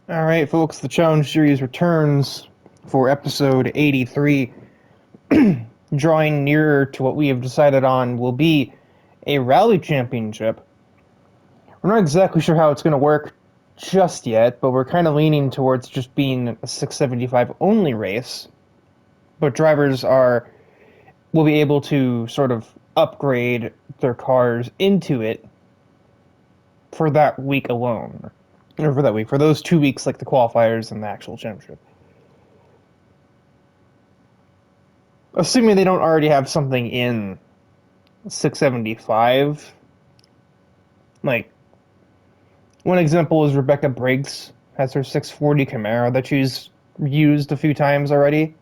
Alright, folks, the Challenge Series returns for episode 83. Drawing nearer to what we have decided on will be a rally championship. We're not exactly sure how it's going to work just yet, but we're kind of leaning towards just being a 675 only race. But drivers will be able to sort of upgrade their cars into it for that week alone. Or for that week, for those 2 weeks, like the qualifiers and the actual championship. Assuming they don't already have something in 675. Like, one example is Rebecca Briggs has her 640 Camaro that she's used a few times already.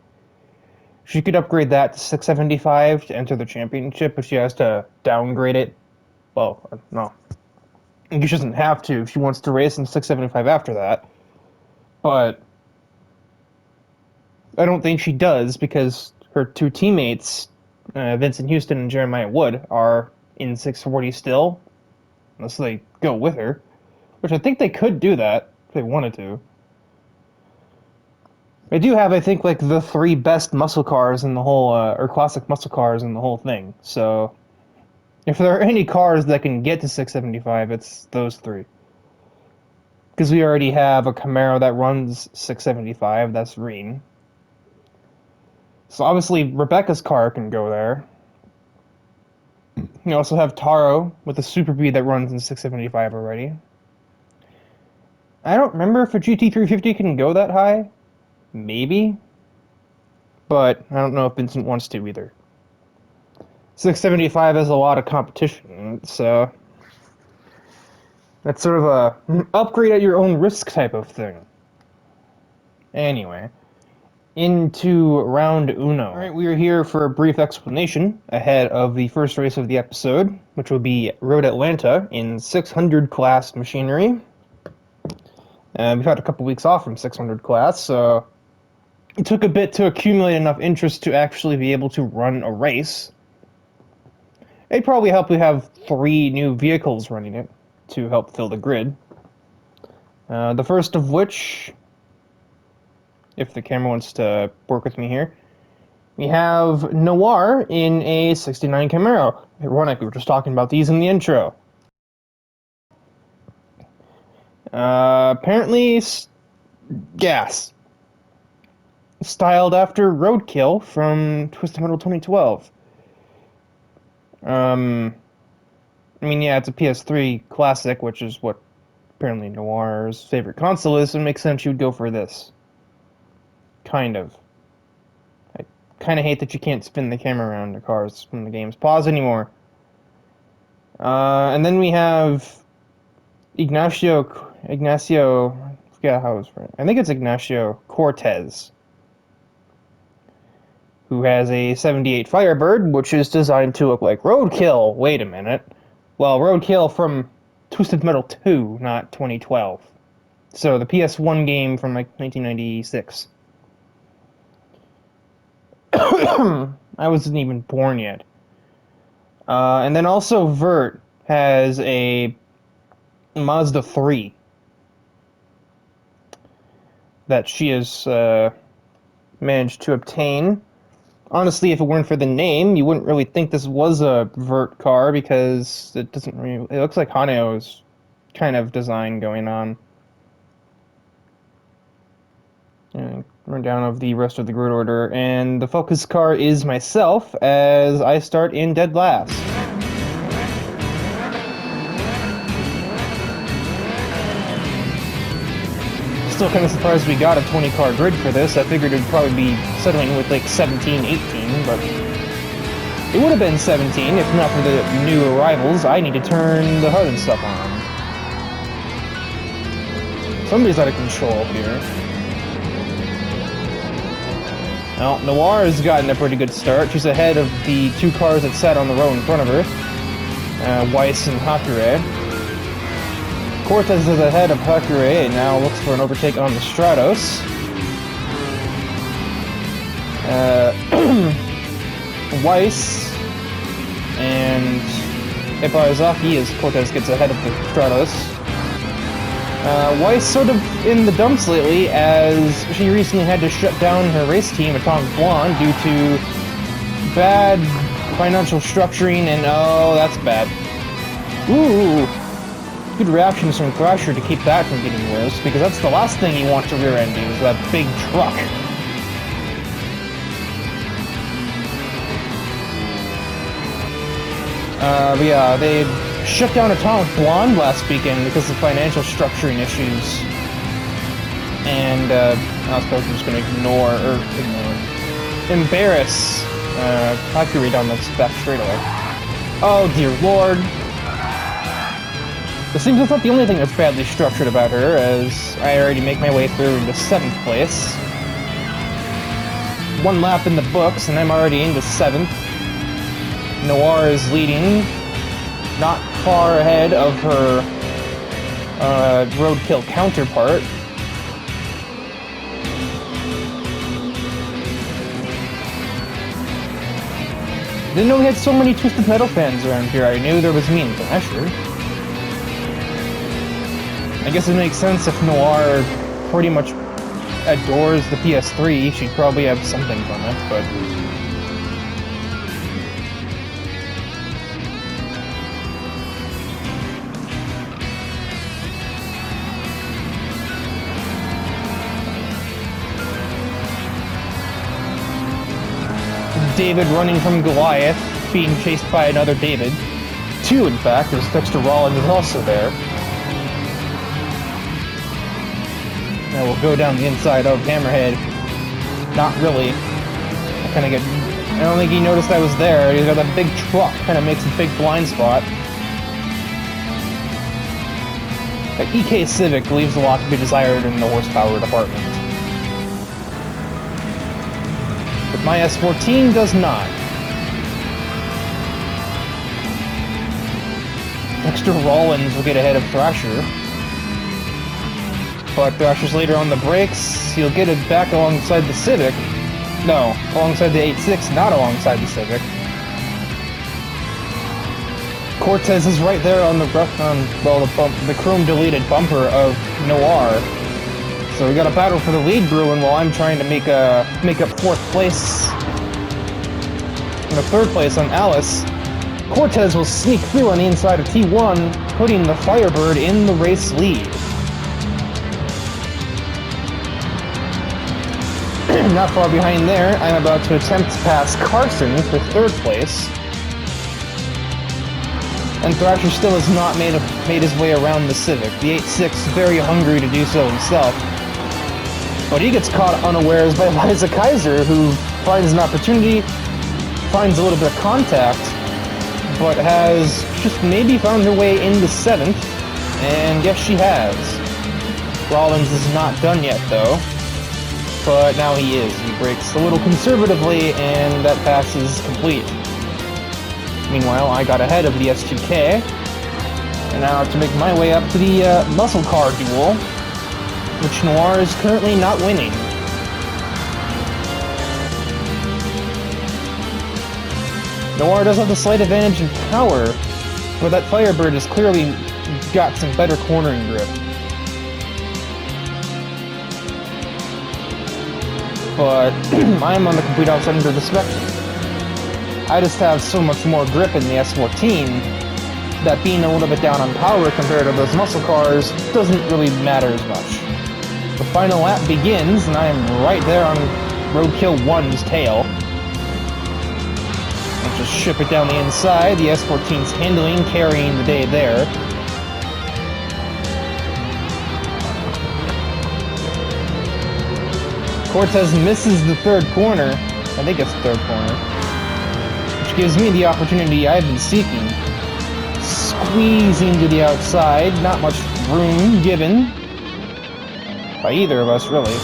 She could upgrade that to 675 to enter the championship, but she has to downgrade it. Well, no. She doesn't have to if she wants to race in 675 after that. But I don't think she does because her two teammates, Vincent Houston and Jeremiah Wood, are in 640 still, unless they go with her, which I think they could do that if they wanted to. They do have, I think, like the three best muscle cars in the whole, or classic muscle cars in the whole thing. So, if there are any cars that can get to 675, it's those three. Because we already have a Camaro that runs 675, that's Reen. So obviously Rebecca's car can go there. You also have Taro with a Super B that runs in 675 already. I don't remember if a GT350 can go that high. Maybe. But I don't know if Vincent wants to either. 675 has a lot of competition, so that's sort of a upgrade at your own risk type of thing. Anyway, into round uno. Alright, we are here for a brief explanation ahead of the first race of the episode, which will be Road Atlanta in 600 class machinery. We've had a couple weeks off from 600 class, so it took a bit to accumulate enough interest to actually be able to run a race. It'd probably help we have 3 new vehicles running it to help fill the grid. The first of which, if the camera wants to work with me here, we have Noir in a 69 Camaro. Ironic, we were just talking about these in the intro. Apparently, gas. Styled after Roadkill from Twisted Metal 2012. I mean, yeah, it's a PS3 classic, which is what apparently Noir's favorite console is, so it makes sense you would go for this. Kind of. I kind of hate that you can't spin the camera around the cars when the game's paused anymore. And then we have Ignacio, I forget how it's right. I think it's Ignacio Cortez, who has a 78 Firebird, which is designed to look like Roadkill. Wait a minute. Well, Roadkill from Twisted Metal 2, not 2012. So the PS1 game from like 1996. I wasn't even born yet. And then also Vert has a Mazda 3 that she has managed to obtain. Honestly, if it weren't for the name, you wouldn't really think this was a Vert car because it doesn't really. It looks like Haneo's kind of design going on. And rundown of the rest of the grid order, and the focus car is myself as I start in dead last. Still kind of surprised we got a 20-car grid for this. I figured it'd probably be settling with like 17, 18, but it would have been 17 if not for the new arrivals. I need to turn the HUD and stuff on. Somebody's out of control here. Well, Noir has gotten a pretty good start. She's ahead of the 2 cars that sat on the row in front of her, Weiss and Hakure. Cortez is ahead of Hakure and now looks for an overtake on the Stratos. Weiss and Ibarazaki as Cortez gets ahead of the Stratos. Weiss sort of in the dumps lately, as she recently had to shut down her race team, Atomic Blonde, due to bad financial structuring, and oh, that's bad. Ooh, good reactions from Thrasher to keep that from getting worse, because that's the last thing you want to rear-end is that big truck. But yeah, they shut down Atomic Blonde last weekend because of financial structuring issues. And, I was probably just gonna embarrass, I can read down this back straight away. Oh dear lord. It seems that's not the only thing that's badly structured about her, as I already make my way through into 7th place. 1 lap in the books, and I'm already into 7th. Noir is leading, not far ahead of her roadkill counterpart. Didn't know we had so many Twisted Metal fans around here. I knew there was me and Thrasher. I guess it makes sense if Noir pretty much adores the PS3, she'd probably have something from it, but... David running from Goliath, being chased by another David. 2, in fact, there's Dexter Rollins is also there. Now we'll go down the inside of Hammerhead. Not really. I don't think he noticed I was there. He's got that big truck, kind of makes a big blind spot. The EK Civic leaves a lot to be desired in the horsepower department. But my S14 does not. Dexter Rollins will get ahead of Thrasher. But Thrasher's later on the brakes. He'll get it back alongside the Civic. No, alongside the 8.6, not alongside the Civic. Cortez is right there on the the chrome-deleted bumper of Noir. So we got a battle for the lead brewing while I'm trying to make up 4th place. And a 3rd place on Alice. Cortez will sneak through on the inside of T1, putting the Firebird in the race lead. Not far behind there, I'm about to attempt to pass Carson for 3rd place. And Thrasher still has not made his way around the Civic. The 8.6 very hungry to do so himself. But he gets caught unawares by Liza Kaiser, who finds an opportunity, finds a little bit of contact, but has just maybe found her way into 7th, and yes, she has. Rollins is not done yet, though. But now he is. He brakes a little conservatively, and that pass is complete. Meanwhile, I got ahead of the S2K, and now I have to make my way up to the muscle car duel, which Noir is currently not winning. Noir does have the slight advantage in power, but that Firebird has clearly got some better cornering grip. But I'm on the complete outside end of the spectrum. I just have so much more grip in the S14 that being a little bit down on power compared to those muscle cars doesn't really matter as much. The final lap begins, and I am right there on Roadkill 1's tail. I'll just ship it down the inside. The S14's handling, carrying the day there. Cortez misses the 3rd corner. I think it's the 3rd corner. Which gives me the opportunity I've been seeking. Squeezing to the outside. Not much room given by either of us, really.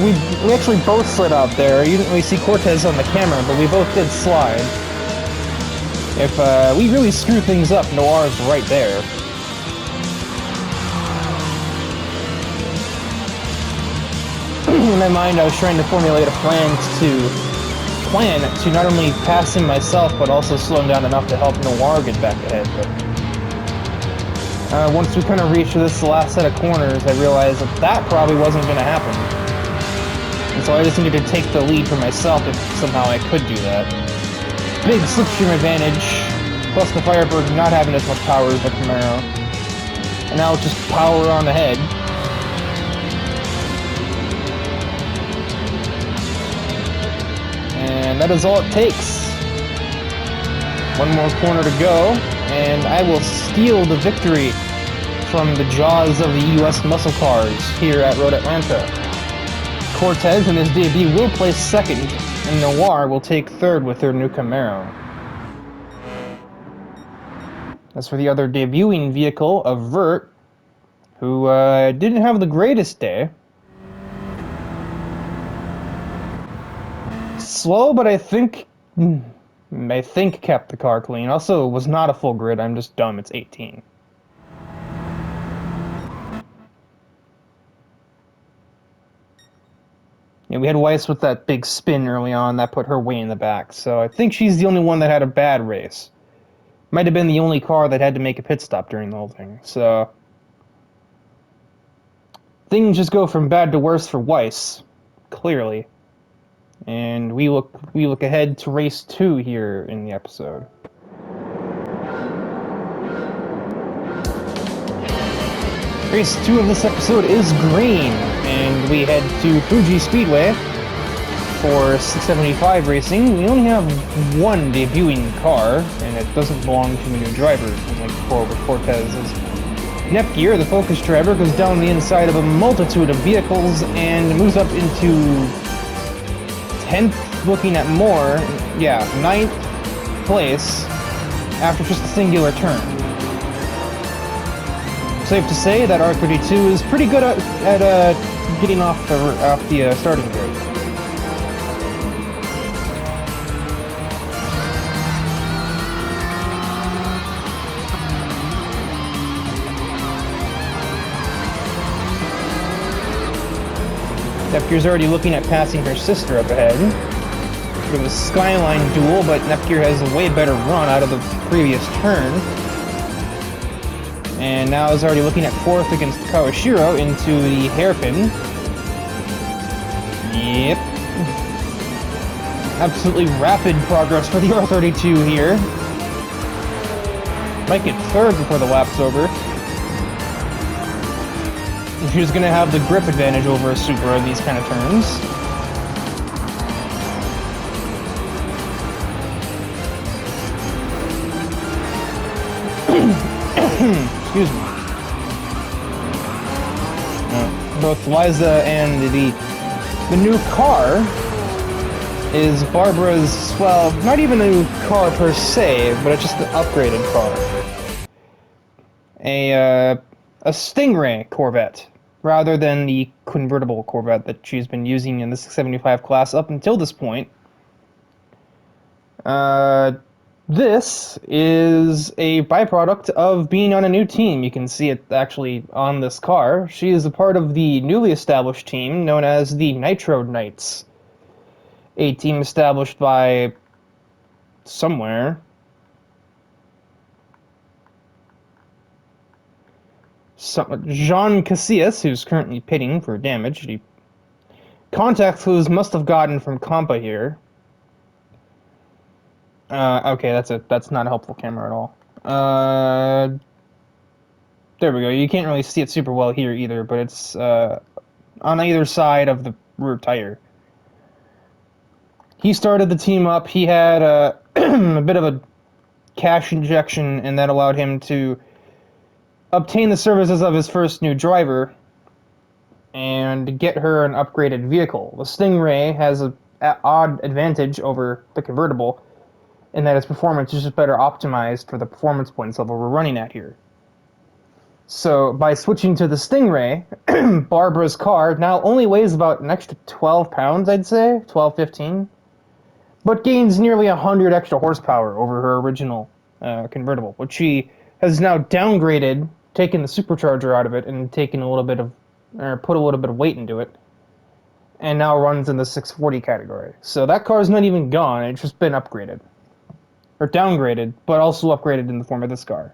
We actually both slid out there. You didn't really see Cortez on the camera, but we both did slide. If we really screw things up, Noir's right there. In my mind, I was trying to formulate a plan to not only pass him myself, but also slow him down enough to help Noir get back ahead. But Once we kind of reached this last set of corners, I realized that that probably wasn't going to happen. And so I just needed to take the lead for myself if somehow I could do that. Big slipstream advantage, plus the Firebird not having as much power as the Camaro. And now it's just power on ahead. And that is all it takes. One more corner to go, and I will steal the victory from the jaws of the US muscle cars here at Road Atlanta. Cortez in his debut will place second, and Noir will take third with their new Camaro. As for the other debuting vehicle of Vert, who didn't have the greatest day. Slow, but I think kept the car clean. Also, it was not a full grid. I'm just dumb. It's 18. Yeah, we had Weiss with that big spin early on that put her way in the back. So I think she's the only one that had a bad race. Might have been the only car that had to make a pit stop during the whole thing. So things just go from bad to worse for Weiss, clearly. And we look ahead to race 2 here in the episode. Race 2 of this episode is green, and we head to Fuji Speedway for 675 racing. We only have one debuting car, and it doesn't belong to a new driver, unlike before with Cortez's. Nepgear, the Focus driver, goes down the inside of a multitude of vehicles and moves up into 10th, looking at more, 9th place after just a singular turn. Safe to say that R32 is pretty good at getting off the starting grid. Nepgear's already looking at passing her sister up ahead. For the Skyline duel, but Nepgear has a way better run out of the previous turn. And now is already looking at 4th against Kawashiro into the hairpin. Yep. Absolutely rapid progress for the R32 here. Might get 3rd before the lap's over. She's going to have the grip advantage over a Supra in these kind of turns. Excuse me. Both Liza and the new car is Barbara's, well, not even a new car per se, but it's just an upgraded car. A Stingray Corvette, rather than the convertible Corvette that she's been using in the 675 class up until this point. This is a byproduct of being on a new team. You can see it actually on this car. She is a part of the newly established team known as the Nitro Knights. A team established by somewhere. Jean Casillas, who's currently pitting for damage. The contact clues must have gotten from Compa here. Okay, that's not a helpful camera at all. There we go. You can't really see it super well here either, but it's on either side of the rear tire. He started the team up. He had a bit of a cash injection, and that allowed him to obtain the services of his first new driver and get her an upgraded vehicle. The Stingray has an odd advantage over the convertible in that its performance is just better optimized for the performance points level we're running at here. So by switching to the Stingray, Barbara's car now only weighs about an extra 12 pounds, I'd say, 12, 15, but gains nearly 100 extra horsepower over her original convertible, which she has now downgraded, taken the supercharger out of it, and taken a little bit of, or put a little bit of weight into it, and now runs in the 640 category. So that car's not even gone, it's just been upgraded. Or downgraded, but also upgraded in the form of this car.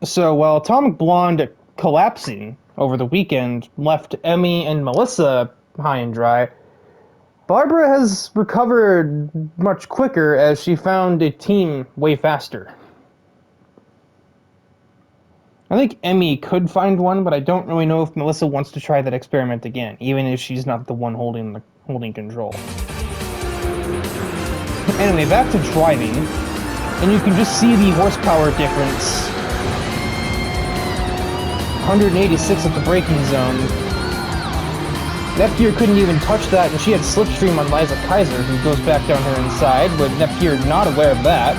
So while Atomic Blonde collapsing over the weekend left Emmy and Melissa high and dry, Barbara has recovered much quicker as she found a team way faster. I think Emmy could find one, but I don't really know if Melissa wants to try that experiment again, even if she's not the one holding control. Anyway, back to driving, and you can just see the horsepower difference. 186 at the braking zone. Nepgear couldn't even touch that, and she had slipstream on Liza Kaiser, who goes back down her inside, but Nepgear not aware of that.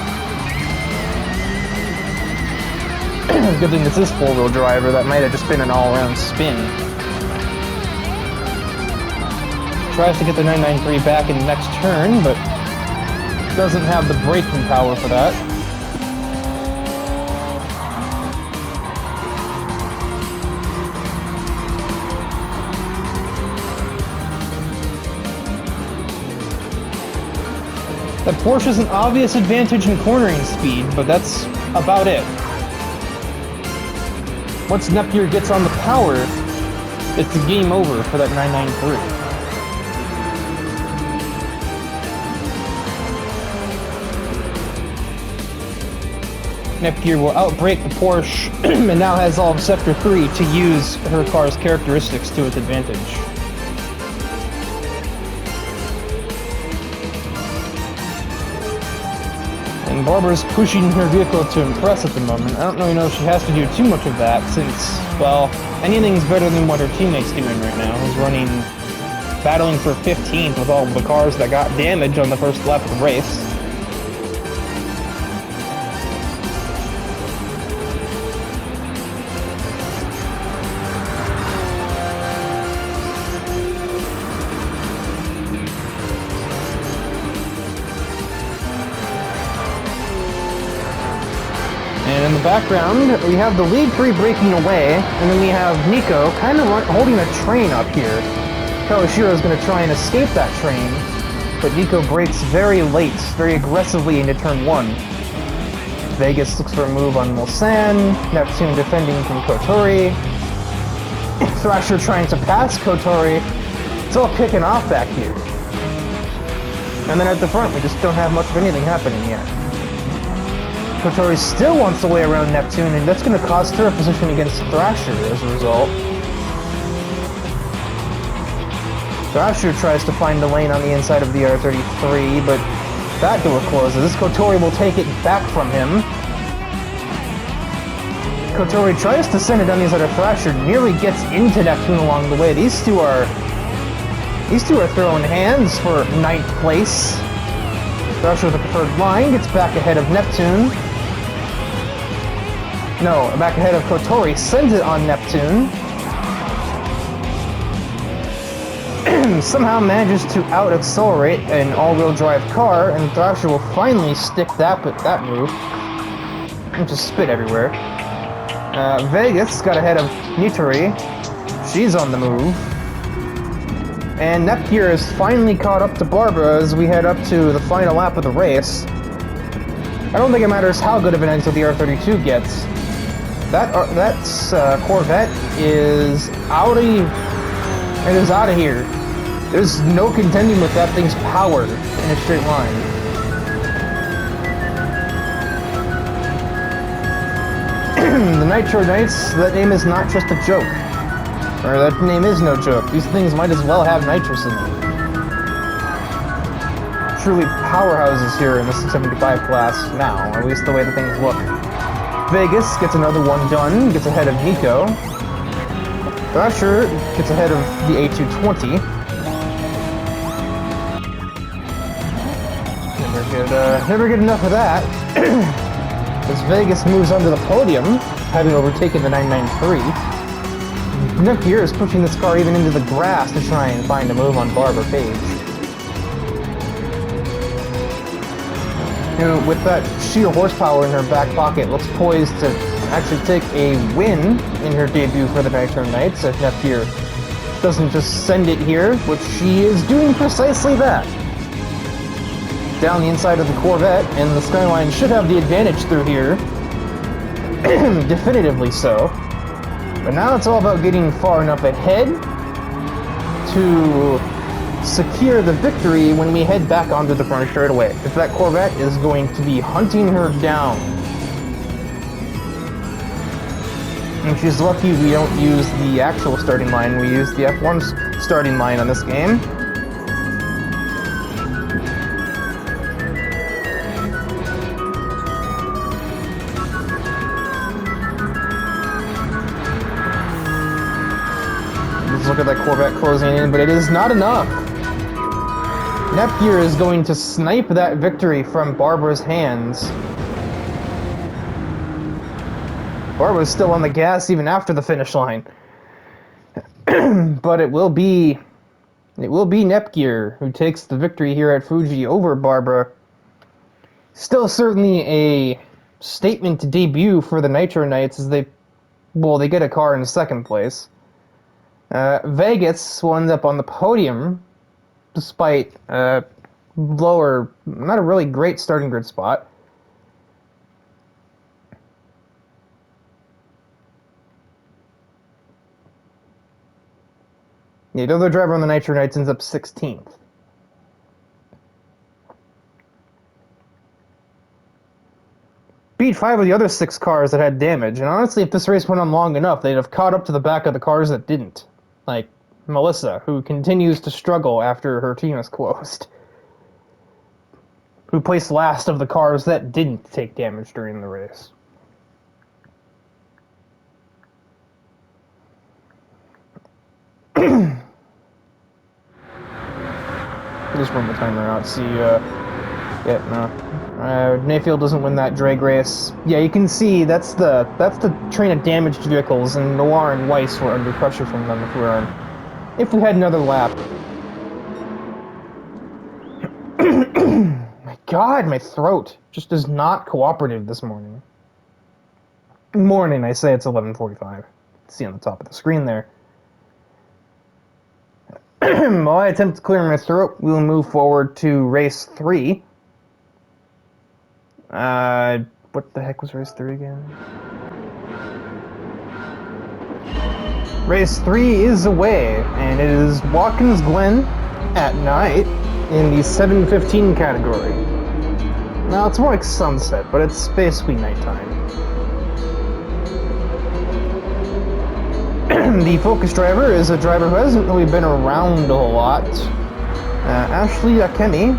Good thing this is four-wheel drive, or that might have just been an all-around spin. Tries to get the 993 back in the next turn, but doesn't have the braking power for that. That Porsche has an obvious advantage in cornering speed, but that's about it. Once Nepgear gets on the power, it's a game over for that 993. Nepgear will outbrake the Porsche and now has all of Sector 3 to use her car's characteristics to its advantage. And Barbara's pushing her vehicle to impress at the moment. I don't really know if she has to do too much of that since, well, anything's better than what her teammate's doing right now, who's battling for 15th with all the cars that got damaged on the first lap of the race. And in the background, we have the lead three breaking away, and then we have Nico kind of holding a train up here. Kawashiro is going to try and escape that train, but Nico brakes very late, very aggressively into turn 1. Vegas looks for a move on Mulsanne, Neptune defending from Kotori, Thrasher trying to pass Kotori. It's all kicking off back here. And then at the front, we just don't have much of anything happening yet. Kotori still wants the way around Neptune, and that's going to cost her a position against Thrasher as a result. Thrasher tries to find a lane on the inside of the R33, but that door closes. Kotori will take it back from him. Kotori tries to send it down the inside of Thrasher, nearly gets into Neptune along the way. These two are throwing hands for 9th place. Thrasher with the preferred line gets back ahead of Neptune. No, back ahead of Kotori, sends it on Neptune. Somehow manages to out-accelerate an all-wheel drive car, and Thrasher will finally stick that move. And just spit everywhere. Vegas got ahead of Nitori. She's on the move. And Nepgear is finally caught up to Barbara as we head up to the final lap of the race. I don't think it matters how good of an exit the R32 gets. That Corvette is out of here. There's no contending with that thing's power in a straight line. The Nitro Knights, that name is not just a joke. Or that name is no joke. These things might as well have nitrous in them. Truly powerhouses here in the 675 class now, at least the way the things look. Vegas gets another one done, gets ahead of Nico. Thrasher gets ahead of the A220. Never good enough of that. As Vegas moves onto the podium, having overtaken the 993. Nepgear is pushing this car even into the grass to try and find a move on Barbara Page. You know, with that sheer horsepower in her back pocket, looks poised to actually take a win in her debut for the Nitro Knights if Nepgear doesn't just send it here, which she is doing precisely that. Down the inside of the Corvette, and the Skyline should have the advantage through here. Definitively so. But now it's all about getting far enough ahead to secure the victory when we head back onto the front straight away. If that Corvette is going to be hunting her down. And she's lucky we don't use the actual starting line, we use the F1 starting line on this game. Let's look at that Corvette closing in, but it is not enough. Nepgear is going to snipe that victory from Barbara's hands. Barbara's still on the gas even after the finish line. But it will be Nepgear who takes the victory here at Fuji over Barbara. Still certainly a statement debut for the Nitro Knights as they get a car in second place. Vegas will end up on the podium despite lower, not a really great starting grid spot. The other driver on the Nitro Knights ends up 16th. Beat 5 of the other 6 cars that had damage, and honestly, if this race went on long enough, they'd have caught up to the back of the cars that didn't. Like Melissa, who continues to struggle after her team is closed. Who placed last of the cars that didn't take damage during the race. Just run the timer out, see, Mayfield doesn't win that drag race. Yeah, you can see that's the train of damaged vehicles, and Noir and Weiss were under pressure from them if we had another lap. My God, my throat just is not cooperative this morning. Morning, I say it's 11:45. See on the top of the screen there. While I attempt to clear my throat, we will move forward to race 3. What the heck was race 3 again? Race 3 is away, and it is Watkins Glen at night in the 7:15 category. Now, it's more like sunset, but it's basically nighttime. The Focus driver is a driver who hasn't really been around a whole lot. Ashley Akemi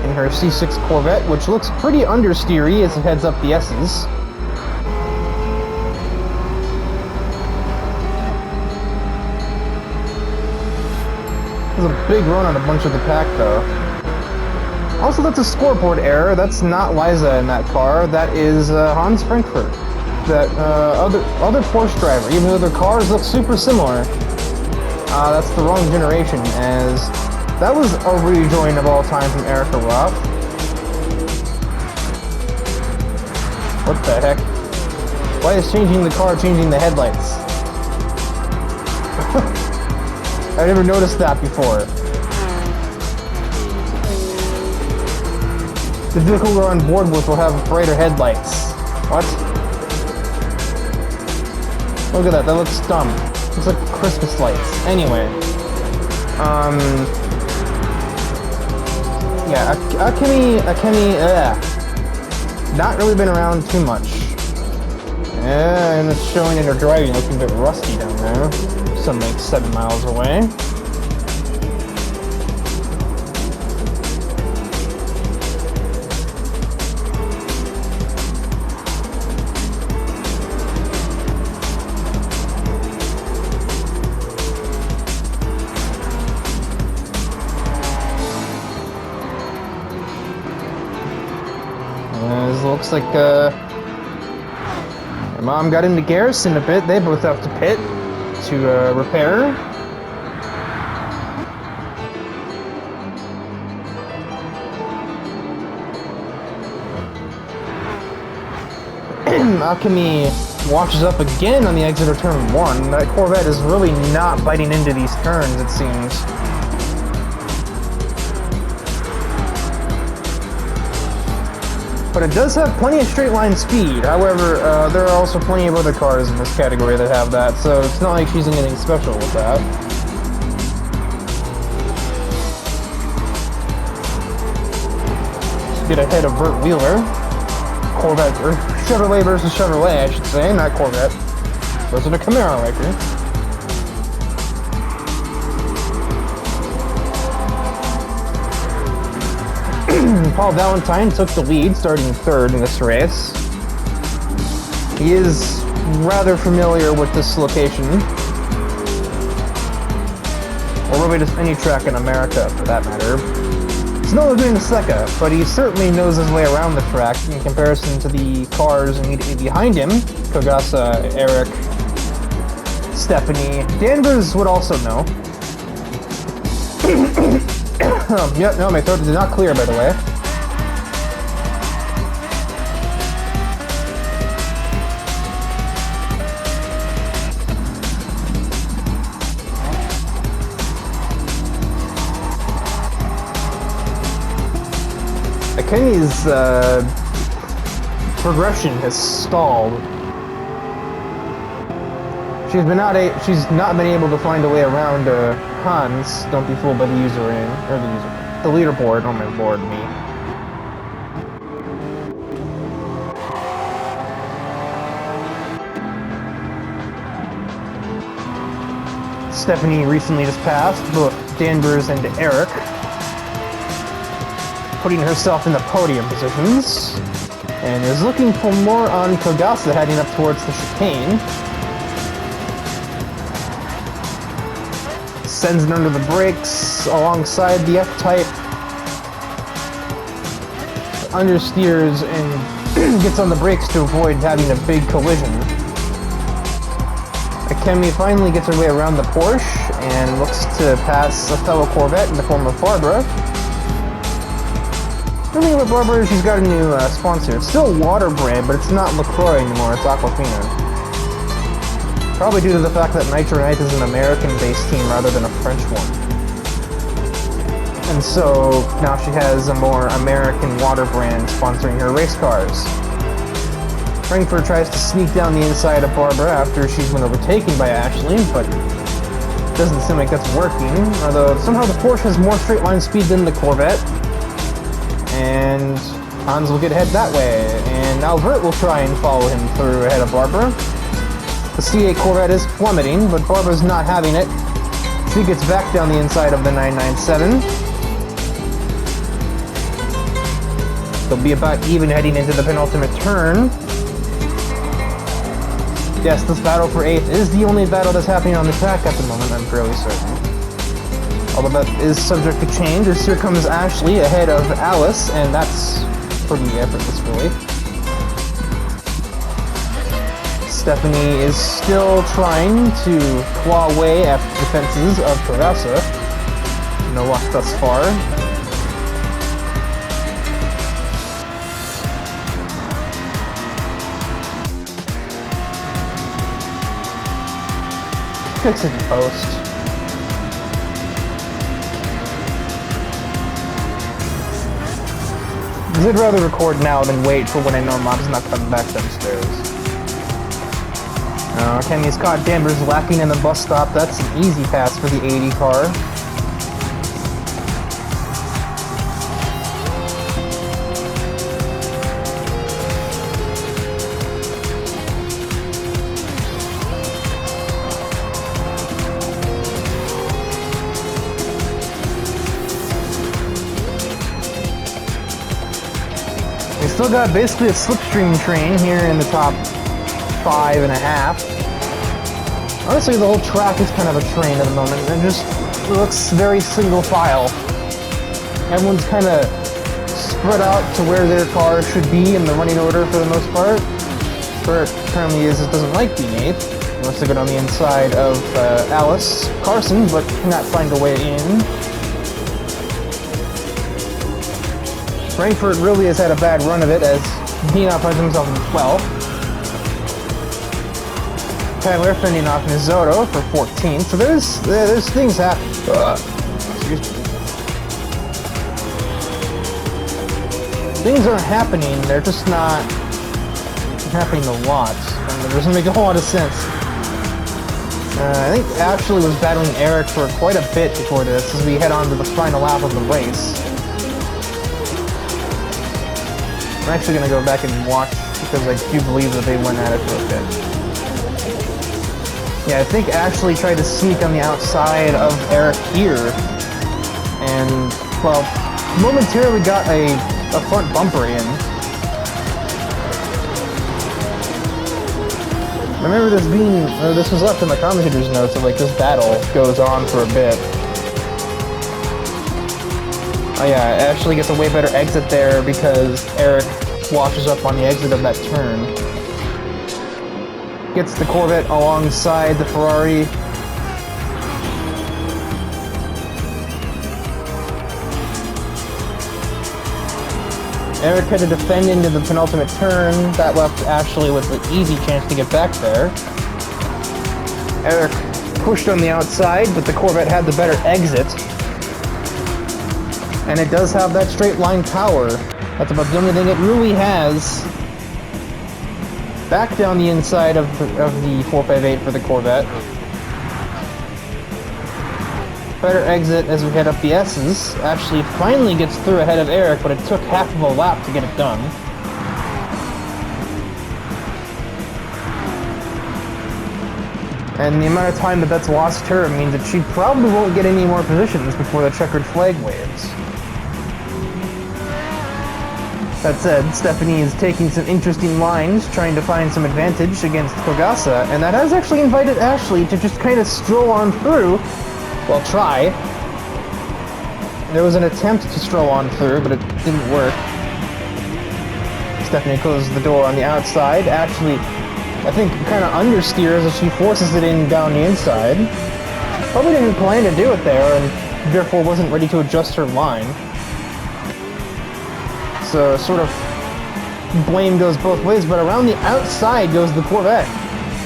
in her C6 Corvette, which looks pretty understeery as it heads up the S's. There's a big run on a bunch of the pack, though. Also, that's a scoreboard error. That's not Liza in that car. That is Hans Frankfurt. That other Porsche driver, even though their cars look super similar. That's the wrong generation, as that was a rejoin of all time from Erica Roth. What the heck? Why is changing the car changing the headlights? I never noticed that before. The vehicle we're on board with will have brighter headlights. What? Look at that, that looks dumb. Looks like Christmas lights. Anyway. Yeah, Akemi, not really been around too much. And it's showing in her driving looking a bit rusty down there. Some like 7 miles away. Looks like my mom got into Garrison a bit. They both have to pit to repair. Akemi washes up again on the exit of turn 1. That Corvette is really not biting into these turns, it seems. but it does have plenty of straight line speed. However, there are also plenty of other cars in this category that have that, so it's not like she's anything special with that. Get ahead of Burt Wheeler. Corvette, or Chevrolet versus Chevrolet, I should say, not Corvette. Those are the Camaro right here. Paul Valentine took the lead, starting third in this race. He is rather familiar with this location. Or really just any track in America, for that matter. He's no doing the Seca, but he certainly knows his way around the track in comparison to the cars immediately behind him. Kogasa, Eric, Stephanie. Danvers would also know. Yep, no, my throat did not clear, by the way. Kenny's progression has stalled. She's not been able to find a way around Hans. Don't be fooled by the the leaderboard. Oh my lord, me. Stephanie recently just passed both Danvers and Eric, putting herself in the podium positions, and is looking for more on Kogasa heading up towards the chicane. Sends it under the brakes alongside the F-Type, understeers and gets on the brakes to avoid having a big collision. Akemi finally gets her way around the Porsche and looks to pass a fellow Corvette in the form of Barbara. The thing about Barbara is she's got a new sponsor. It's still Water brand, but it's not LaCroix anymore, it's Aquafina. Probably due to the fact that Nitro Night is an American-based team rather than a French one. And so now she has a more American water brand sponsoring her race cars. Frankfurt tries to sneak down the inside of Barbara after she's been overtaken by Ashley, but it doesn't seem like that's working. Although somehow the Porsche has more straight line speed than the Corvette. And Hans will get ahead that way, and Albert will try and follow him through ahead of Barbara. The C8 Corvette is plummeting, but Barbara's not having it. She gets back down the inside of the 997. They'll be about even heading into the penultimate turn. Yes, this battle for 8th is the only battle that's happening on the track at the moment, I'm fairly certain. Although that is subject to change, as here comes Ashley ahead of Alice, and that's pretty effortless, really. Stephanie is still trying to claw away at the defenses of Kogasa. No luck thus far. Fix it in post. I'd rather record now than wait for when I know Mom's not coming back downstairs. Kenny's caught Danvers lacking in the bus stop. That's an easy pass for the 80 car. We still got basically a slipstream train here in the top 5.5. Honestly, the whole track is kind of a train at the moment. It just looks very single file. Everyone's kind of spread out to where their car should be in the running order for the most part. Burt apparently doesn't like being 8th. He wants to go down the inside of Alice Carson, but cannot find a way in. Frankfurt really has had a bad run of it as he now finds himself in 12th. Tyler fending off Mizzotto for 14th. So there's things happening. Excuse me. things are happening, they're just not happening a lot, and it doesn't make a whole lot of sense. I think Ashley was battling Eric for quite a bit before this, as we head on to the final lap of the race. I'm actually going to go back and watch, because I do believe that they went at it for a bit. Yeah, I think Ashley tried to sneak on the outside of Eric here, and, well, momentarily got a front bumper in. I remember this being, this was left in the commentator's notes, of like this battle goes on for a bit. Oh yeah, Ashley gets a way better exit there because Eric washes up on the exit of that turn. Gets the Corvette alongside the Ferrari. Eric had to defend into the penultimate turn. That left Ashley with an easy chance to get back there. Eric pushed on the outside, but the Corvette had the better exit. And it does have that straight line power. That's about the only thing it really has. Back down the inside of the 458 for the Corvette. Better exit as we head up the S's. Ashley finally gets through ahead of Eric, but it took half of a lap to get it done. And the amount of time that's lost her means that she probably won't get any more positions before the checkered flag waves. That said, Stephanie is taking some interesting lines, trying to find some advantage against Kogasa, and that has actually invited Ashley to just kind of stroll on through. Well, try. There was an attempt to stroll on through, but it didn't work. Stephanie closes the door on the outside. Ashley, I think, kind of understeers as she forces it in down the inside. Probably didn't plan to do it there, and therefore wasn't ready to adjust her line. So, sort of, blame goes both ways, but around the outside goes the Corvette.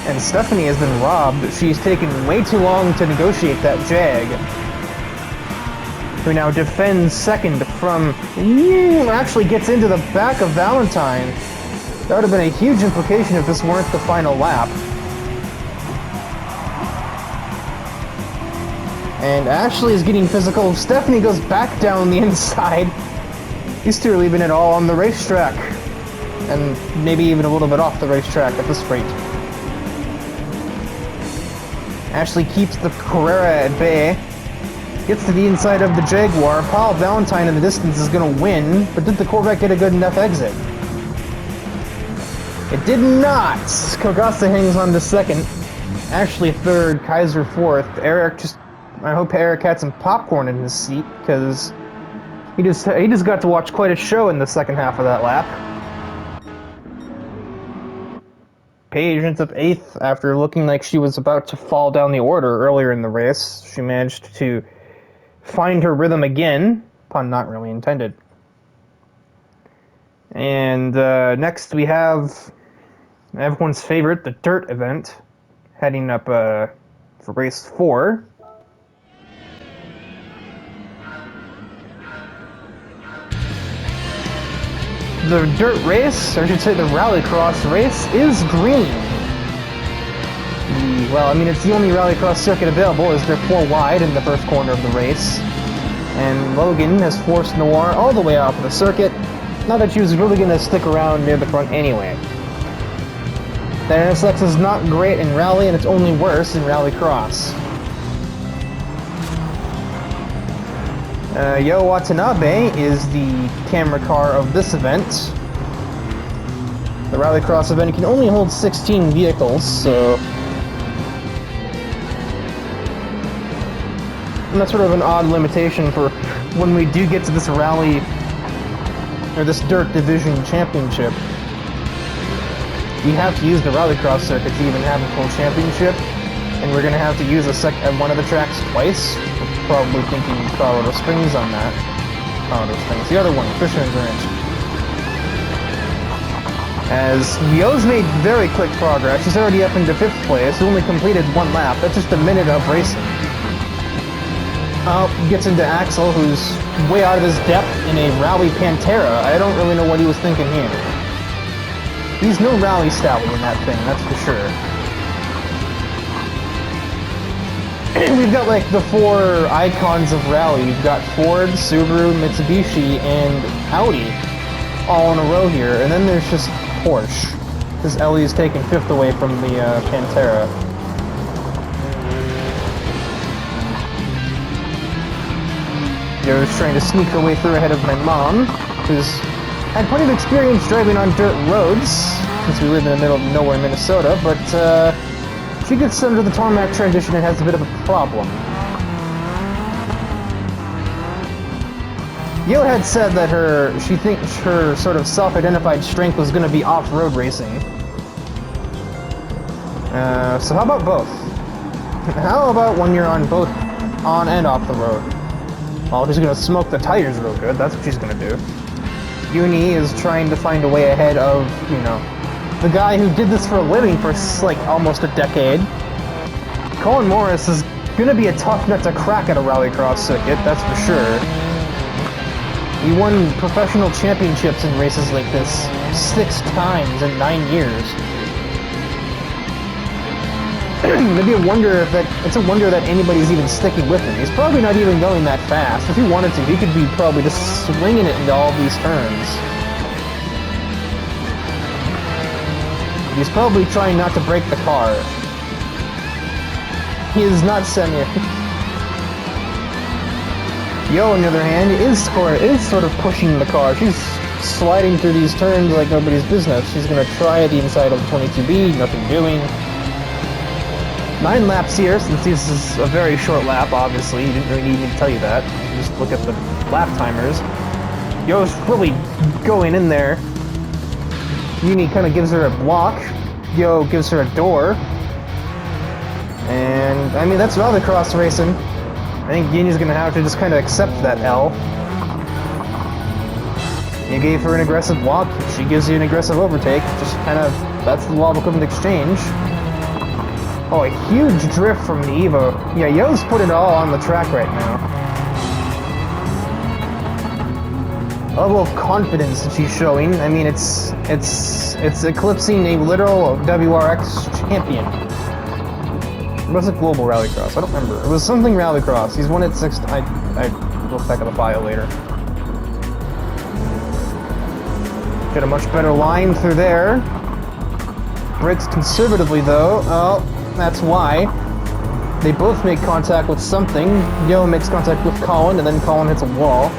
And Stephanie has been robbed. She's taken way too long to negotiate that Jag. Who now defends second from... actually gets into the back of Valentine. That would have been a huge implication if this weren't the final lap. And Ashley is getting physical. Stephanie goes back down the inside. These two are leaving it all on the racetrack. And maybe even a little bit off the racetrack at this rate. Ashley keeps the Carrera at bay, gets to the inside of the Jaguar. Paul Valentine in the distance is going to win, but did the Corvette get a good enough exit? It did not! Kogasa hangs on to second, Ashley third, Kaiser fourth. Eric just... I hope Eric had some popcorn in his seat, because he just got to watch quite a show in the second half of that lap. Paige ends up 8th after looking like she was about to fall down the order earlier in the race. She managed to find her rhythm again, pun not really intended. And next we have everyone's favorite, the Dirt event, heading up for race 4. The dirt race, or I should say the rallycross race, is green. Well, I mean, it's the only rallycross circuit available, as they're 4 wide in the first corner of the race. And Logan has forced Noir all the way off of the circuit, not that she was really going to stick around near the front anyway. The NSX is not great in rally, and it's only worse in rallycross. Yo Watanabe is the camera car of this event. The rallycross event can only hold 16 vehicles, so... And that's sort of an odd limitation for when we do get to this rally, or this dirt division championship. We have to use the rallycross circuit to even have a full championship, and we're going to have to use one of the tracks twice. Probably thinking Colorado Springs on that. Colorado Springs. The other one, Fisherman's Ranch. As Yo's made very quick progress. She's already up into 5th place. Only completed 1 lap. That's just a minute of racing. Oh, gets into Axel, who's way out of his depth in a Rally Pantera. I don't really know what he was thinking here. He's no Rally Stally in that thing, that's for sure. We've got like the 4 icons of Rally. We've got Ford, Subaru, Mitsubishi, and Audi all in a row here. And then there's just Porsche, because Ellie's taking 5th away from the Pantera. Jo's trying to sneak her way through ahead of my mom, who's had plenty of experience driving on dirt roads, since we live in the middle of nowhere, Minnesota, but she gets under the tarmac transition and has a bit of a problem. Yo had said that she thinks her sort of self-identified strength was going to be off-road racing. So how about both? How about when you're on both on and off the road? Well, she's gonna smoke the tires real good, that's what she's gonna do. Uni is trying to find a way ahead of, you know, the guy who did this for a living for, like, almost a decade. Colin Morris is gonna be a tough nut to crack at a rallycross circuit, that's for sure. He won professional championships in races like this 6 times in 9 years. Maybe it's a wonder that anybody's even sticking with him. He's probably not even going that fast. If he wanted to, he could be probably just swinging it into all these turns. He's probably trying not to break the car. He is not sending it. Yo, on the other hand, is sort of pushing the car. She's sliding through these turns like nobody's business. She's gonna try the inside of the 22B, nothing doing. 9 laps here, since this is a very short lap, obviously. You didn't really need me to tell you that. Just look at the lap timers. Yo's really going in there. Uni kind of gives her a block. Yo gives her a door. And, I mean, that's rallycross racing. I think Uni's going to have to just kind of accept that L. You gave her an aggressive block, she gives you an aggressive overtake. Just kind of, that's the law of equivalent exchange. Oh, a huge drift from the Evo. Yeah, Yo's put it all on the track right now. A level of confidence that she's showing. I mean, it's eclipsing a literal WRX champion. Was it Global Rallycross? I don't remember. It was something Rallycross. He's won it 6 times. I look back at the file later. Get a much better line through there. Brakes conservatively though. Oh. That's why. They both make contact with something. Yo makes contact with Colin, and then Colin hits a wall.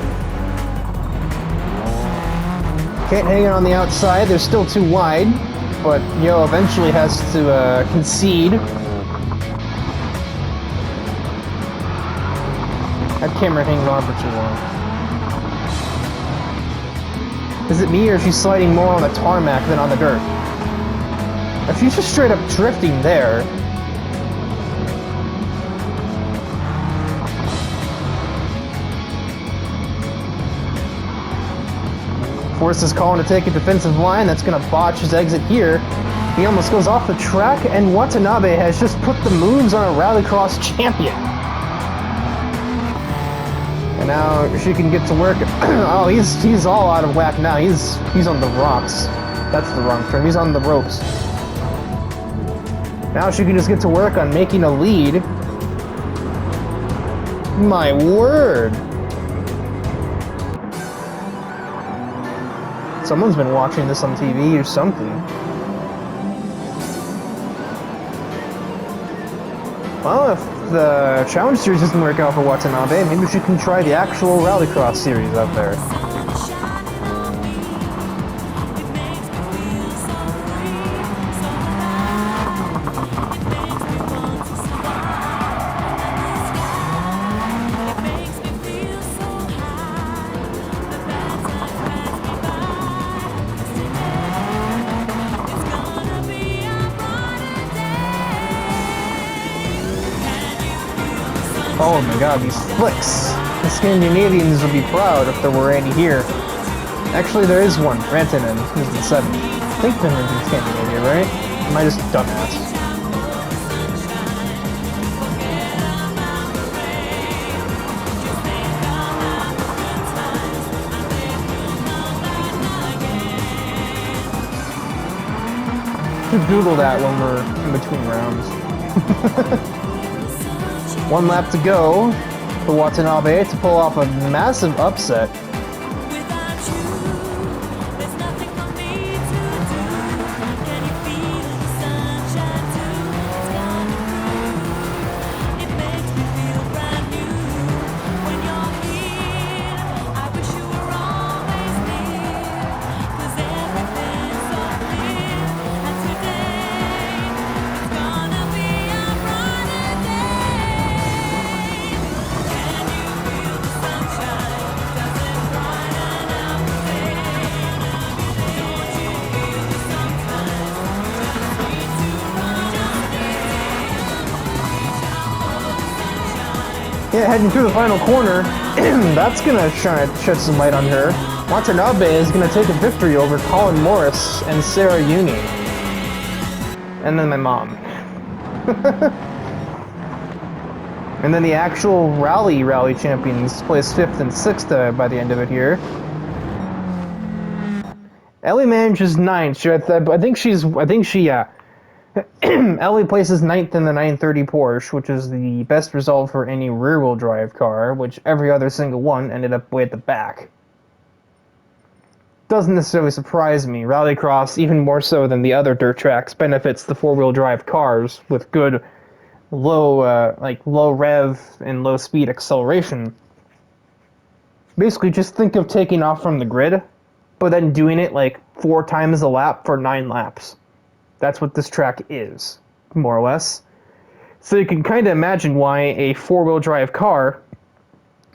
Can't hang it on the outside, they're still too wide, but Yo eventually has to concede. That camera hangs on for too long. Is it me, or is she sliding more on the tarmac than on the dirt? If she's just straight up drifting there, forces Colin to take a defensive line. That's going to botch his exit here. He almost goes off the track, and Watanabe has just put the moves on a rallycross champion. And now she can get to work. Oh, he's all out of whack now. He's on the rocks. That's the wrong term. He's on the ropes. Now she can just get to work on making a lead. My word. Someone's been watching this on TV or something. Well, if the Challenge Series doesn't work out for Watanabe, maybe she can try the actual Rallycross series out there. Oh my god, these flicks! The Scandinavians would be proud if there were any here. Actually, there is one. Rantanen, who's the 7th. I think Finland's in Scandinavia, right? Am I just dumbass? to Google that when we're in between rounds. 1 lap to go for Watanabe to pull off a massive upset. Yeah, heading through the final corner, that's gonna shed some light on her. Watanabe is gonna take a victory over Colin Morris and Sarah Uni. And then my mom. And then the actual rally champions placed 5th and 6th by the end of it here. Ellie manages 9th. Ellie places 9th in the 930 Porsche, which is the best result for any rear-wheel drive car, which every other single one ended up way at the back. Doesn't necessarily surprise me. Rallycross, even more so than the other dirt tracks, benefits the four-wheel drive cars with good low rev and low speed acceleration. Basically, just think of taking off from the grid, but then doing it like 4 times a lap for 9 laps. That's what this track is, more or less. So you can kind of imagine why a four-wheel drive car,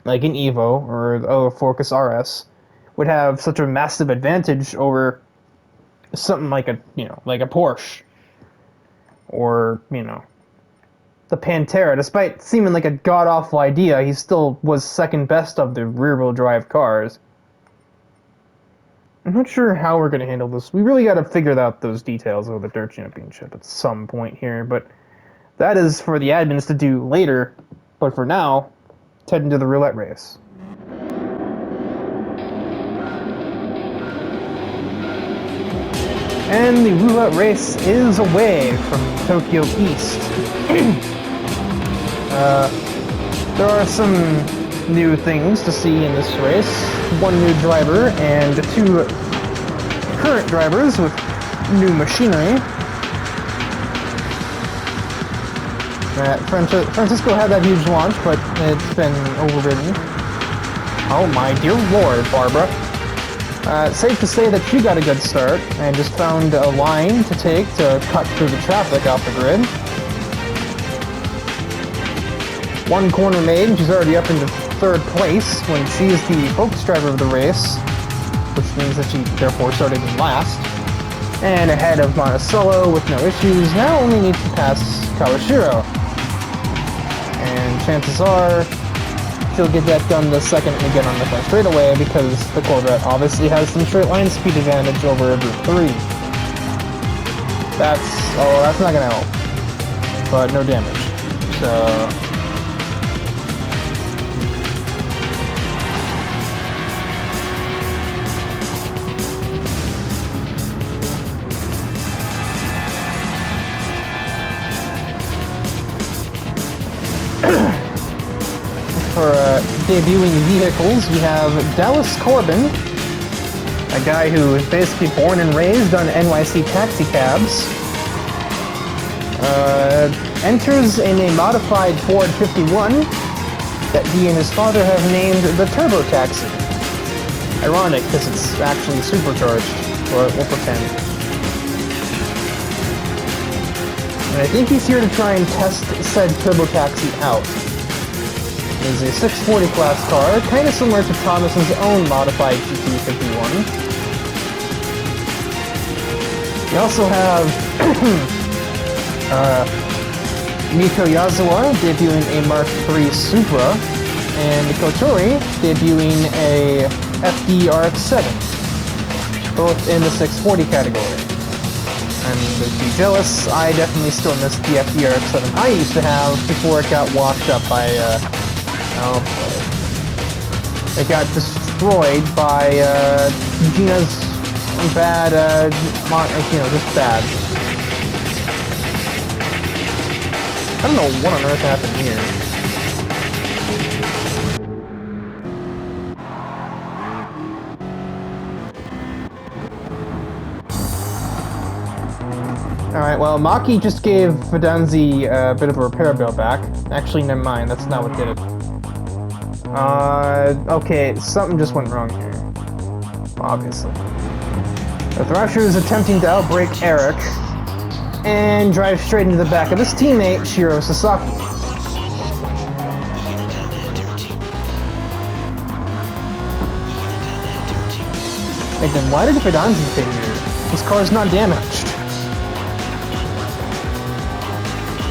like an Evo or a Focus RS, would have such a massive advantage over something like a Porsche or, the Pantera. Despite seeming like a god-awful idea, he still was second best of the rear-wheel drive cars. I'm not sure how we're going to handle this. We really got to figure out those details of the Dirt Championship at some point here, but that is for the admins to do later. But for now, let's head into the roulette race. And the roulette race is away from Tokyo East. There are some new things to see in this race. 1 new driver and 2 current drivers with new machinery. Francisco had that huge launch, but it's been overridden. Oh my dear lord, Barbara. Safe to say that she got a good start and just found a line to take to cut through the traffic off the grid. 1 corner made, and she's already up into 3rd place when she is the focus driver of the race, which means that she therefore started in last. And ahead of Monticello with no issues, now only needs to pass Kawashiro. And chances are she'll get that done the second we get on the front straightaway because the Corvette obviously has some straight line speed advantage over Group 3. That's not gonna help. But no damage. So for debuting vehicles, we have Dallas Corbin, a guy who is basically born and raised on NYC taxi cabs. Enters in a modified Ford 51 that he and his father have named the Turbo Taxi. Ironic, because it's actually supercharged, or we'll pretend. And I think he's here to try and test said Turbo Taxi out. Is a 640 class car, kind of similar to Thomas's own modified GT51. We also have Miko Yazawa debuting a Mark III Supra, and Kotori debuting a FD RX-7, both in the 640 category. And to be jealous, I definitely still miss the FD RX-7 I used to have before it got washed up by it got destroyed by Gina's bad, just bad. I don't know what on earth happened here. Alright, well, Maki just gave Fidanzi a bit of a repair bill back. Actually, never mind, that's not what did it. Okay, something just went wrong here. Obviously. The Thrasher is attempting to outbrake Eric and drive straight into the back of his teammate, Shiro Sasaki. Hey, then why did Fidanzi stay here? His car's not damaged.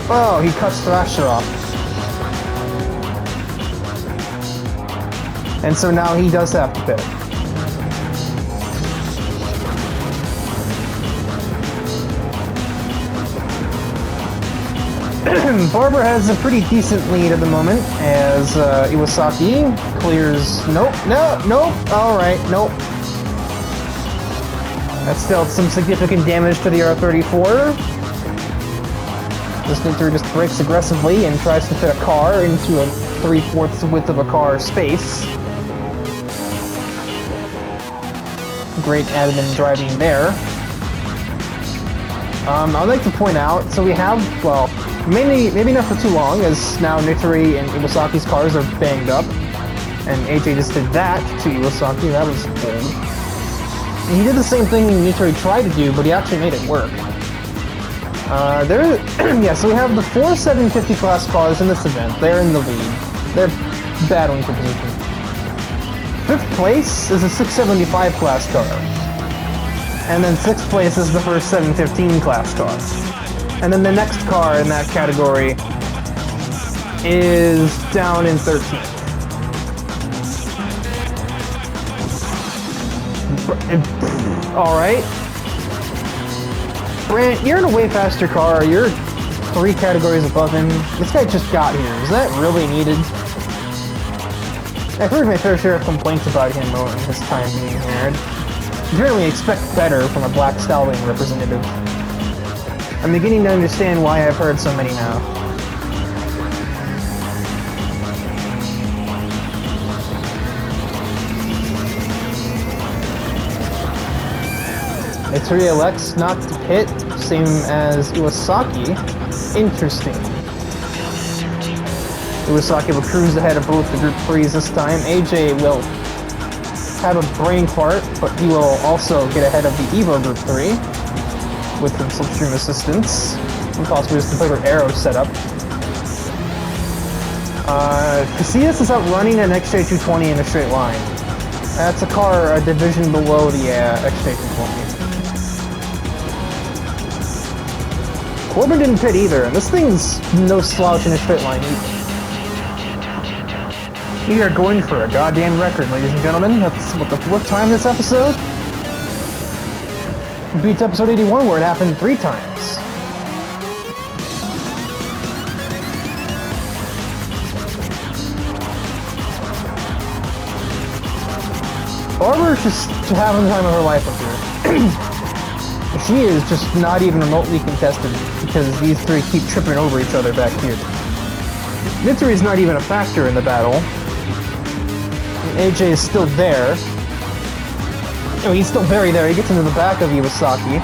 Oh, he cuts Thrasher off. And so now he does have to pit. Barber has a pretty decent lead at the moment as Iwasaki clears... Nope, alright, nope. That's dealt some significant damage to the R34. This Nitro just brakes aggressively and tries to fit a car into a 3/4 width of a car space. Great admin driving there. I'd like to point out, so we have, well, maybe not for too long, as now Nitori and Iwasaki's cars are banged up. And AJ just did that to Iwasaki, that was bold. And he did the same thing Nitori tried to do, but he actually made it work. Yeah, so we have the 4 750 class cars in this event. They're in the lead. They're battling for position. 5th place is a 675 class car. And then 6th place is the first 715 class car. And then the next car in that category is down in 13th. Alright. Brant, you're in a way faster car. You're 3 categories above him. This guy just got here. Is that really needed? I've heard my fair share of complaints about him in his time being here. You generally expect better from a Black Stallion representative. I'm beginning to understand why I've heard so many now. Nitori elects not to pit, same as Iwasaki. Interesting. Iwasaki will cruise ahead of both the Group 3s this time. AJ will have a brain fart, but he will also get ahead of the Evo Group 3 with some slipstream assistance, and possibly just a better aero setup. Casillas is outrunning an XJ220 in a straight line. That's a car a division below the XJ220. Corbin didn't pit either, and this thing's no slouch in a straight line either. We are going for a goddamn record, ladies and gentlemen. That's what the 4th time this episode? Beats episode 81 where it happened 3 times. Barbara's just having the time of her life up here. She is just not even remotely contested because these 3 keep tripping over each other back here. Nitori's not even a factor in the battle. AJ is still there. Oh, he's still very there. He gets into the back of Iwasaki.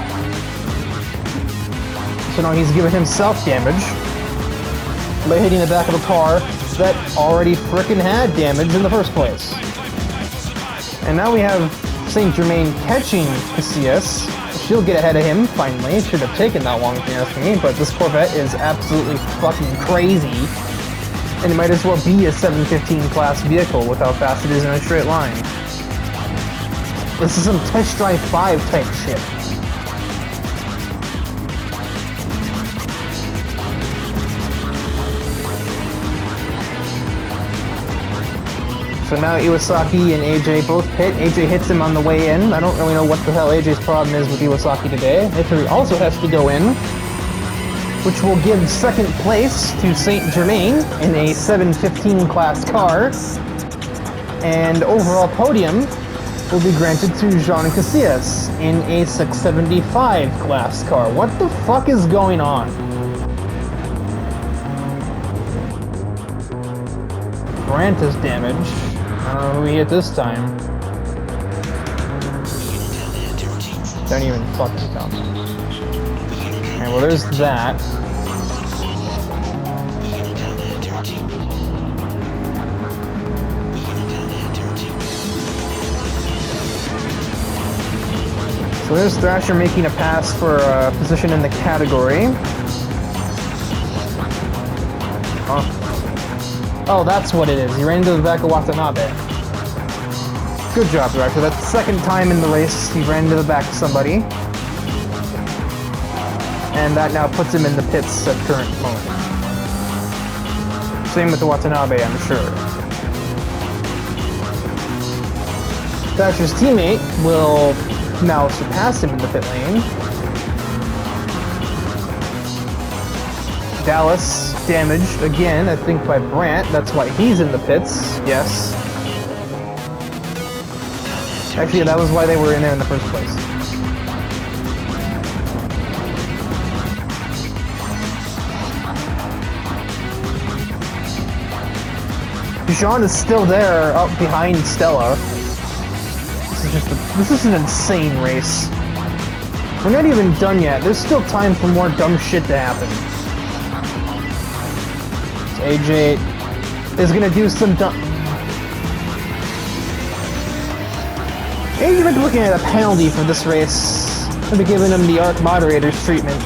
So now he's giving himself damage by hitting the back of a car that already frickin' had damage in the first place. And now we have Saint Germain catching Casillas. She'll get ahead of him, finally. It should have taken that long if you ask me, but this Corvette is absolutely fucking crazy. And it might as well be a 715 class vehicle with how fast it is in a straight line. This is some Test Drive 5 type shit. So now Iwasaki and AJ both pit. AJ hits him on the way in. I don't really know what the hell AJ's problem is with Iwasaki today. Nitori also has to go in, which will give 2nd place to Saint Germain in a 715 class car. And overall podium will be granted to Jean Casillas in a 675 class car. What the fuck is going on? Brandt is damaged. I don't know who he hit this time. Don't even fucking count. Alright, well there's that. So there's Thrasher making a pass for a position in the category. Oh, that's what it is. He ran into the back of Watanabe. Good job, Thrasher. That's the second time in the race he ran into the back of somebody. And that now puts him in the pits at current moment. Same with the Watanabe, I'm sure. Thrasher's teammate will now surpass him in the pit lane. Dallas damaged again, I think by Brandt. That's why he's in the pits. Yes. Actually, that was why they were in there in the first place. Dijon is still there, up behind Stella. This is an insane race. We're not even done yet. There's still time for more dumb shit to happen. So AJ is gonna do some dumb... AJ might be looking at a penalty for this race. I'll be giving him the ARC Moderators treatment.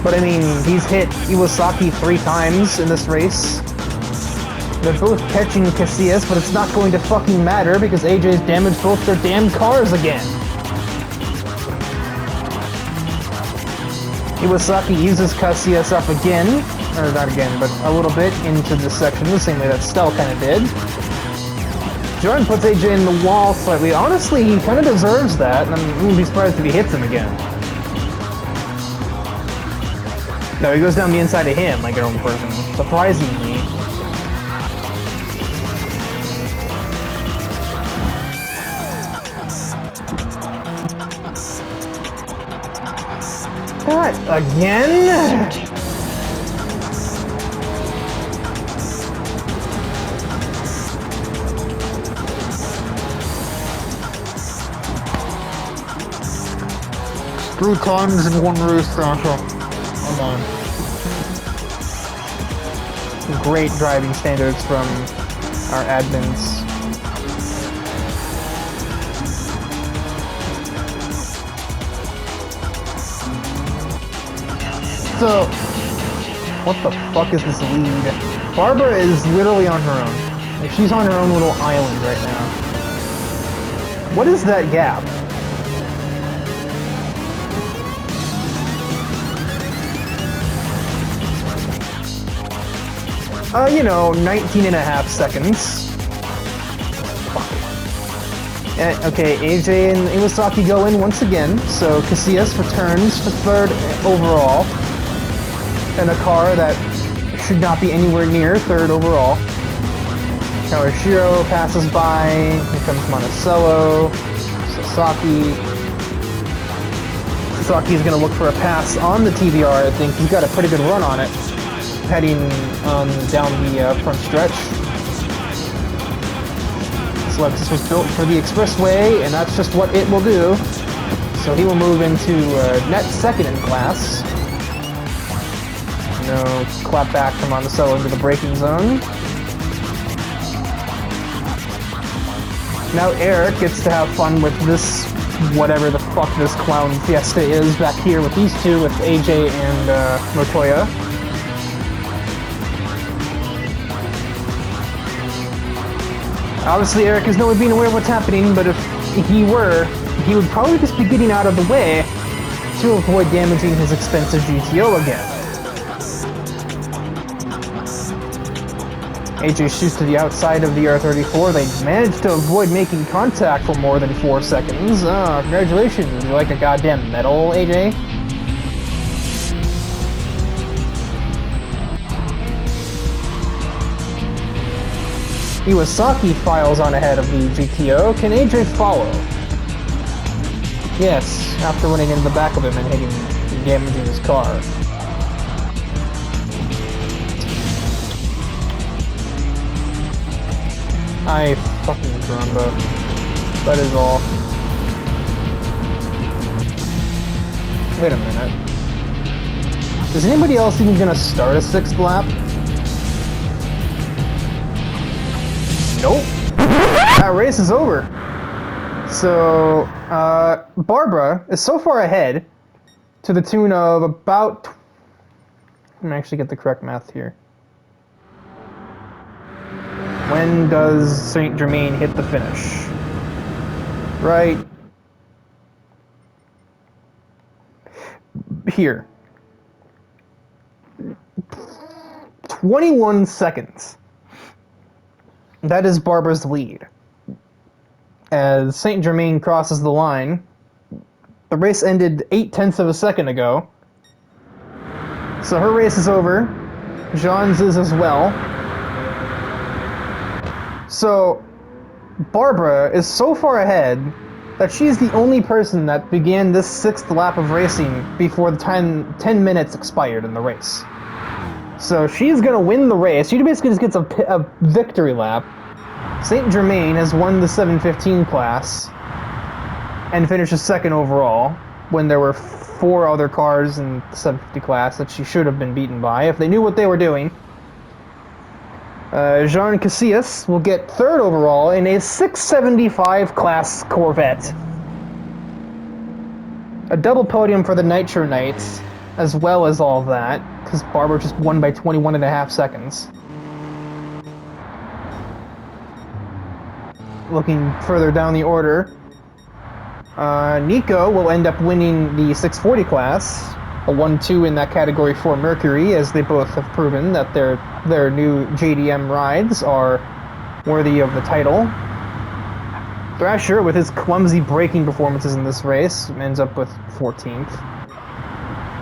But I mean, he's hit Iwasaki 3 times in this race. They're both catching Casillas, but it's not going to fucking matter because AJ's damaged both their damn cars again. Iwasaki uses Casillas up again, or not again, but a little bit into this section, the same way that Stell kind of did. Jordan puts AJ in the wall slightly. Honestly, he kind of deserves that, and I wouldn't be surprised if he hits him again. No, he goes down the inside of him like a normal person, surprisingly. What? Again? Three times in one race, Sasha. Come on. Great driving standards from our admins. So, what the fuck is this lead? Barbara is literally on her own. Like, she's on her own little island right now. What is that gap? You know, 19.5 seconds. Fuck. Okay, AJ and Iwasaki go in once again, so Casillas returns for 3rd overall. In a car that should not be anywhere near 3rd overall. Kawashiro passes by, here comes Monticello, Sasaki. Sasaki is going to look for a pass on the TVR, I think. He's got a pretty good run on it, heading down the front stretch. This Lexus was built for the expressway, and that's just what it will do. So he will move into net 2nd in class. No clap back from Monticello into the braking zone. Now Eric gets to have fun with this, whatever the fuck this clown fiesta is back here with these two, with AJ and Motoya. Obviously Eric is nowhere being aware of what's happening, but if he were, he would probably just be getting out of the way to avoid damaging his expensive GTO again. AJ shoots to the outside of the R34. They managed to avoid making contact for more than 4 seconds. Oh, congratulations. You're like a goddamn medal, AJ. Iwasaki files on ahead of the GTO. Can AJ follow? Yes, after running in the back of him and hitting and damaging his car. I fucking Grumbo. That is all. Wait a minute. Is anybody else even gonna start a 6th lap? Nope. That race is over. So, Barbara is so far ahead to the tune of about... Let me actually get the correct math here. When does Saint Germain hit the finish? Right here. 21 seconds. That is Barbara's lead. As Saint Germain crosses the line, the race ended 0.8 of a second ago. So her race is over. Jean's is as well. So Barbara is so far ahead that she's the only person that began this 6th lap of racing before the 10 minutes expired in the race. So she's going to win the race. She basically just gets a victory lap. Saint Germain has won the 715 class and finishes 2nd overall when there were 4 other cars in the 750 class that she should have been beaten by if they knew what they were doing. Jean Casillas will get 3rd overall in a 675 class Corvette. A double podium for the Nitro Knights, as well as all of that, because Barbara just won by 21.5 seconds. Looking further down the order, Nico will end up winning the 640 class, a 1-2 in that category for Mercury, as they both have proven that their new JDM rides are worthy of the title. Thrasher, with his clumsy braking performances in this race, ends up with 14th.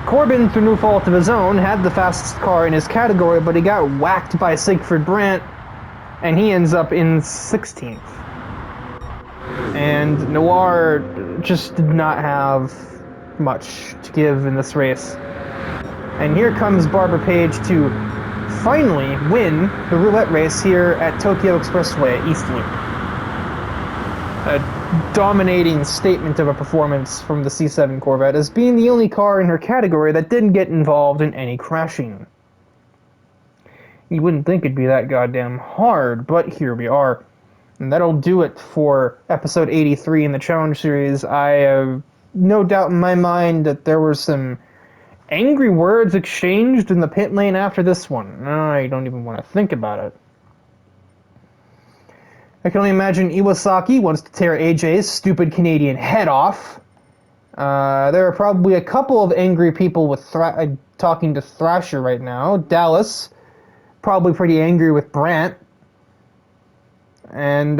Corbin, through no fault of his own, had the fastest car in his category, but he got whacked by Siegfried Brandt, and he ends up in 16th. And Noir just did not have much to give in this race. And here comes Barbara Page to finally win the roulette race here at Tokyo Expressway East Loop. A dominating statement of a performance from the C7 Corvette as being the only car in her category that didn't get involved in any crashing. You wouldn't think it'd be that goddamn hard, but here we are. And that'll do it for episode 83 in the Challenge Series. I have no doubt in my mind that there were some angry words exchanged in the pit lane after this one. I don't even want to think about it. I can only imagine Iwasaki wants to tear AJ's stupid Canadian head off. There are probably a couple of angry people with talking to Thrasher right now. Dallas, probably pretty angry with Brandt. And,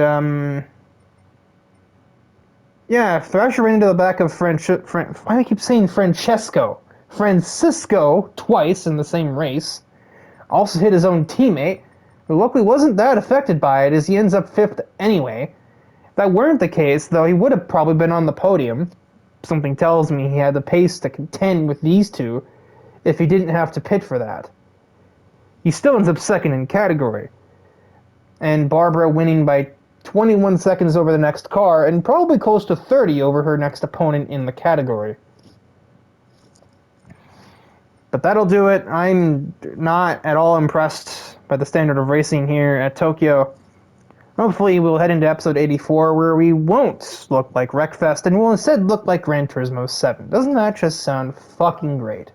yeah, Thrasher ran into the back of why do I keep saying Francisco twice in the same race. Also hit his own teammate, who luckily wasn't that affected by it, as he ends up 5th anyway. If that weren't the case, though, he would have probably been on the podium. Something tells me he had the pace to contend with these two if he didn't have to pit for that. He still ends up 2nd in category. And Barbara winning by 21 seconds over the next car, and probably close to 30 over her next opponent in the category. But that'll do it. I'm not at all impressed by the standard of racing here at Tokyo. Hopefully we'll head into episode 84 where we won't look like Wreckfest and we'll instead look like Gran Turismo 7. Doesn't that just sound fucking great?